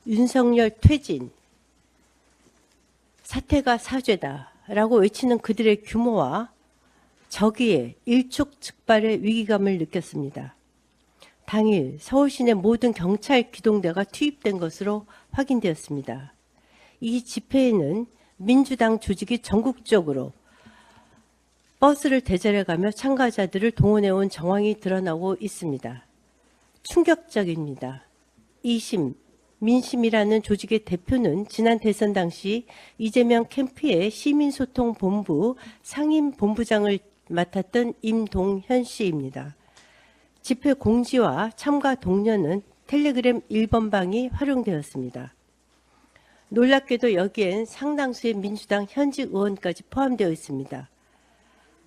윤석열 퇴진, 사퇴가 사죄다라고 외치는 그들의 규모와 저기에 일촉즉발의 위기감을 느꼈습니다. 당일 서울시내 모든 경찰 기동대가 투입된 것으로 확인되었습니다. 이 집회에는 민주당 조직이 전국적으로 버스를 대절해가며 참가자들을 동원해온 정황이 드러나고 있습니다. 충격적입니다. 이심, 민심이라는 조직의 대표는 지난 대선 당시 이재명 캠프의 시민소통본부 상임본부장을 맡았던 임동현 씨입니다. 집회 공지와 참가 동료는 텔레그램 1번방이 활용되었습니다. 놀랍게도 여기엔 상당수의 민주당 현직 의원까지 포함되어 있습니다.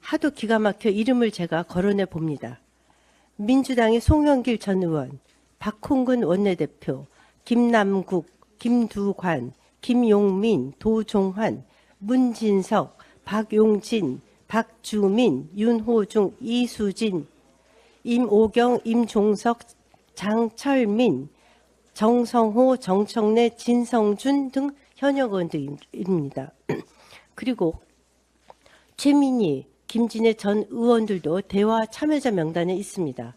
하도 기가 막혀 이름을 제가 거론해 봅니다. 민주당의 송영길 전 의원, 박홍근 원내대표, 김남국, 김두관, 김용민, 도종환, 문진석, 박용진, 박주민, 윤호중, 이수진, 임오경, 임종석, 장철민, 정성호, 정청래, 진성준 등 현역 의원들입니다. 그리고 최민희, 김진애 전 의원들도 대화 참여자 명단에 있습니다.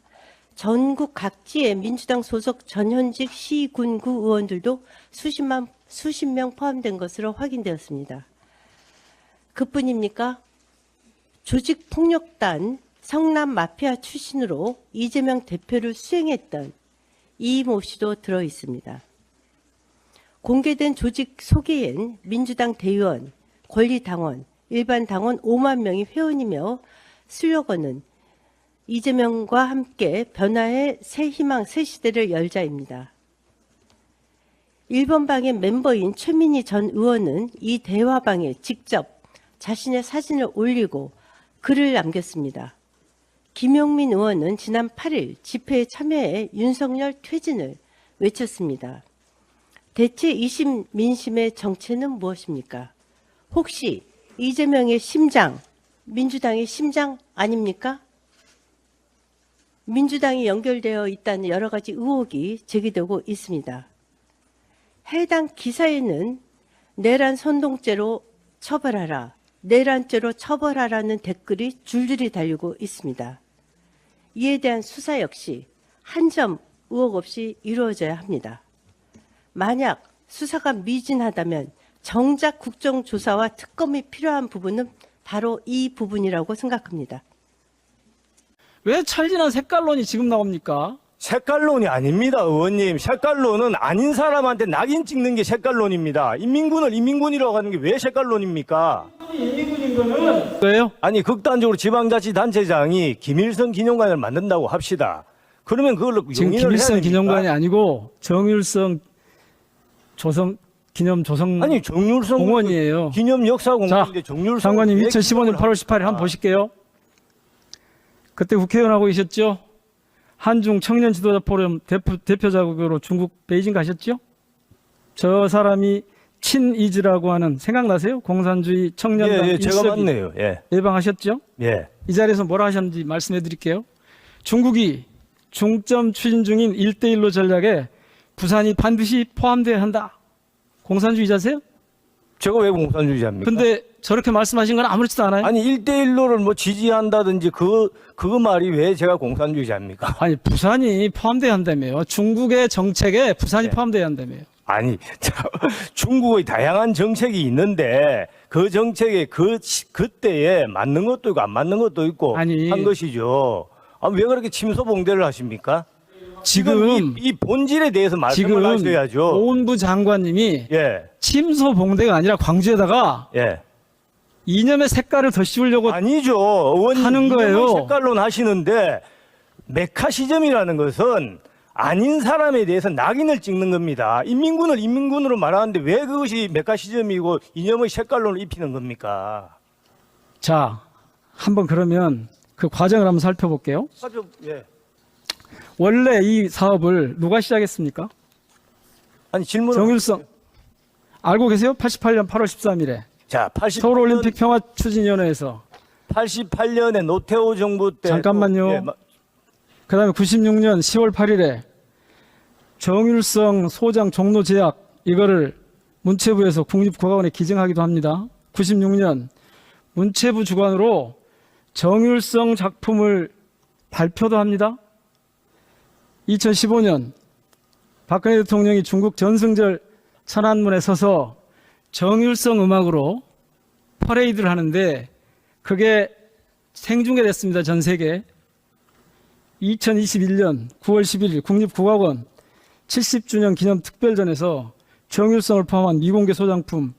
전국 각지의 민주당 소속 전현직 시군구 의원들도 수십 명 포함된 것으로 확인되었습니다. 그뿐입니까? 조직폭력단 성남 마피아 출신으로 이재명 대표를 수행했던 이모 씨도 들어 있습니다. 공개된 조직 소개엔 민주당 대의원, 권리당원, 일반 당원 5만 명이 회원이며 슬로건은 이재명과 함께 변화의 새 희망, 새 시대를 열자입니다. 1번 방의 멤버인 최민희 전 의원은 이 대화방에 직접 자신의 사진을 올리고 글을 남겼습니다. 김용민 의원은 지난 8일 집회에 참여해 윤석열 퇴진을 외쳤습니다. 대체 이심 민심의 정체는 무엇입니까? 혹시 이재명의 심장, 민주당의 심장 아닙니까? 민주당이 연결되어 있다는 여러 가지 의혹이 제기되고 있습니다. 해당 기사에는 내란 선동죄로 처벌하라, 내란죄로 처벌하라는 댓글이 줄줄이 달리고 있습니다. 이에 대한 수사 역시 한 점 의혹 없이 이루어져야 합니다. 만약 수사가 미진하다면 정작 국정조사와 특검이 필요한 부분은 바로 이 부분이라고 생각합니다. 왜 찰진한 색깔론이 지금 나옵니까? 색깔론이 아닙니다, 의원님. 색깔론은 아닌 사람한테 낙인 찍는 게 색깔론입니다. 인민군을 인민군이라고 하는 게 왜 색깔론입니까? 인민군인 거는 왜요? 아니, 극단적으로 지방자치단체장이 김일성 기념관을 만든다고 합시다. 그러면 그걸로 지금 용인을 김일성 해야 됩니까? 기념관이 아니고 정일성 기념 조성 아니, 정률성 공원이에요. 기념 역사 공원인데 정률성 장관님 왜 2015년 기념을 8월 18일 한번 합니까? 보실게요. 그때 국회의원 하고 계셨죠? 한중 청년 지도자 포럼 대표 자격으로 중국 베이징 가셨죠? 저 사람이 친이즈라고 하는 생각나세요? 공산주의 청년단 예, 제가 일석이 맞네요. 예. 예방하셨죠? 예. 이 자리에서 뭐라 하셨는지 말씀해 드릴게요. 중국이 중점 추진 중인 1대1로 전략에 부산이 반드시 포함돼야 한다. 공산주의자세요? 제가 왜 공산주의자입니까? 근데 저렇게 말씀하신 건 아무렇지도 않아요? 아니, 1대1로를 뭐 지지한다든지 그 말이 왜 제가 공산주의자입니까? 아니 부산이 포함돼야 한다며요. 중국의 정책에 부산이 네. 포함돼야 한다며요. 아니, 중국의 다양한 정책이 있는데 그 정책에 그때에 맞는 것도 있고 안 맞는 것도 있고 아니. 한 것이죠. 아, 왜 그렇게 침소봉대를 하십니까? 지금 이 본질에 대해서 말씀을 지금 하셔야죠. 오은부 장관님이 예, 침소봉대가 아니라 광주에다가 예. 이념의 색깔을 더 씌우려고 아니죠. 의원님 하는 거예요. 이념의 색깔론 하시는데 메카시즘이라는 것은 아닌 사람에 대해서 낙인을 찍는 겁니다. 인민군을 인민군으로 말하는데 왜 그것이 메카시즘이고 이념의 색깔론을 입히는 겁니까? 자, 한번 그러면 그 과정을 한번 살펴볼게요. 예. 원래 이 사업을 누가 시작했습니까? 아니, 질문. 정일성. 알고 계세요? 88년 8월 13일에 자, 88년, 서울올림픽 평화추진위원회에서 88년에 노태우 정부 때. 잠깐만요. 예, 그 다음에 96년 10월 8일에 정율성 소장 종로 제약 이거를 문체부에서 국립국악원에 기증하기도 합니다. 96년 문체부 주관으로 정율성 작품을 발표도 합니다. 2015년 박근혜 대통령이 중국 전승절 천안문에 서서 정율성 음악으로 퍼레이드를 하는데 그게 생중계됐습니다. 전 세계. 2021년 9월 11일 국립국악원 70주년 기념 특별전에서 정율성을 포함한 미공개 소장품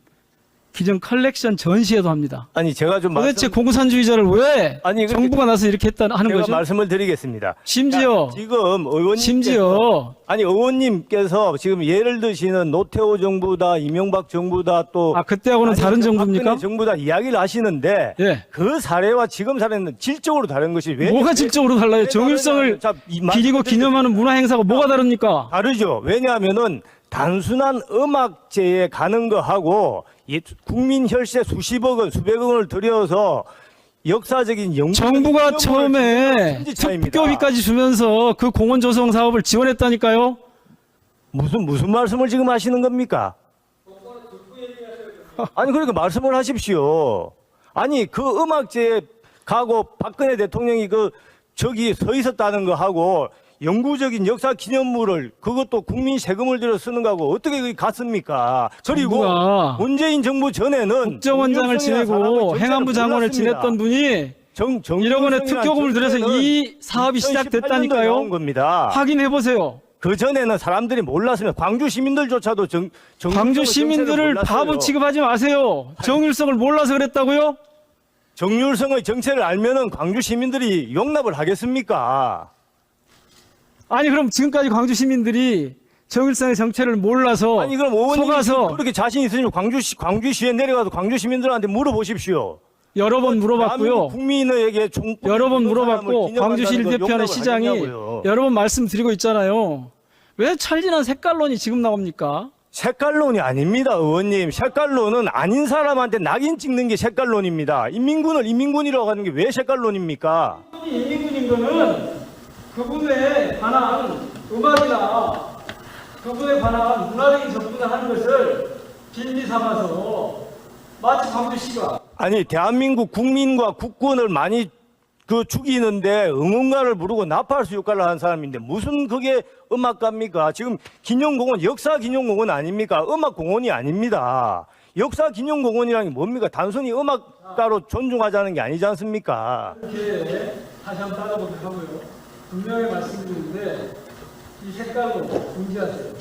기증 컬렉션 전시회도 합니다. 아니 제가 좀 도대체 공산주의자를 왜 아니, 그렇게 정부가 나서 이렇게 하는 제가 거죠? 말씀을 드리겠습니다. 심지어 자, 지금 의원님께서 지금 예를 드시는 노태우 정부다, 이명박 정부다 또 그때하고는 다른 정부입니까? 박근혜 정부다 이야기를 하시는데 예. 그 사례와 지금 사례는 질적으로 다른 것이 뭐가 질적으로 달라요? 정율성을 기리고 기념하는 문화 행사가 뭐가 다릅니까? 다르죠. 왜냐하면은 단순한 음악제에 가는 거하고 국민 혈세 수십억 원, 수백억 원을 들여서 역사적인 연구 정부가 처음에 특교비까지 주면서 그 공원 조성 사업을 지원했다니까요. 무슨 말씀을 지금 하시는 겁니까? 아니 그러니까 말씀을 하십시오. 아니 그 음악제에 가고 박근혜 대통령이 저기 서 있었다는 거 하고 영구적인 역사 기념물을 그것도 국민 세금을 들여 쓰는 거하고 어떻게 그게 같습니까? 그리고 정부가 문재인 정부 전에는 국정원장을 지내고 행안부 장관을 지냈던 분이 1억 원의 특교금을 들여서 이 사업이 시작됐다니까요. 나온 겁니다. 확인해 보세요. 그 전에는 사람들이 몰랐습니다. 광주 시민들조차도 광주 시민들을 바보 취급하지 마세요. 정율성을 몰라서 그랬다고요? 정율성의 정체를 알면은 광주 시민들이 용납을 하겠습니까? 아니 그럼 지금까지 광주 시민들이 정율성의 정체를 몰라서 아니 그럼 의원님이 속아서 그렇게 자신 있으시면 광주시에 내려가서 광주 시민들한테 물어보십시오. 여러 번 물어봤고요. 국민에게 여러 번 물어봤고 광주시를 대표하는 시장이 여러 번 말씀드리고 있잖아요. 왜 찰진한 색깔론이 지금 나옵니까? 색깔론이 아닙니다, 의원님. 색깔론은 아닌 사람한테 낙인 찍는 게 색깔론입니다. 인민군을 인민군이라고 하는 게 왜 색깔론입니까? 인민군인 거는 그분에 관한 음악이나 그분에 관한 문화적인 접근을 하는 것을 빌미 삼아서 마치 광주시가 아니 대한민국 국민과 국군을 많이 죽이는데 응원가를 부르고 나팔수 역할을 하는 사람인데 무슨 그게 음악가입니까? 지금 기념공원 역사기념공원 아닙니까? 음악공원이 아닙니다. 역사기념공원이라는 게 뭡니까? 단순히 음악가로 존중하자는 게 아니지 않습니까? 이렇게 다시 한번 따져보도록 하고요. 분명히 말씀드리는데 이 색깔로 금지하세요.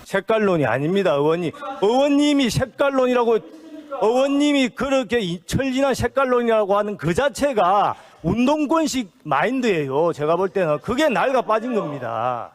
색깔론이 아닙니다, 의원님. 의원님이 색깔론이라고 의원님이 그렇게 철진한 색깔론이라고 하는 그 자체가 운동권식 마인드예요. 제가 볼 때는 그게 낡아 빠진 겁니다.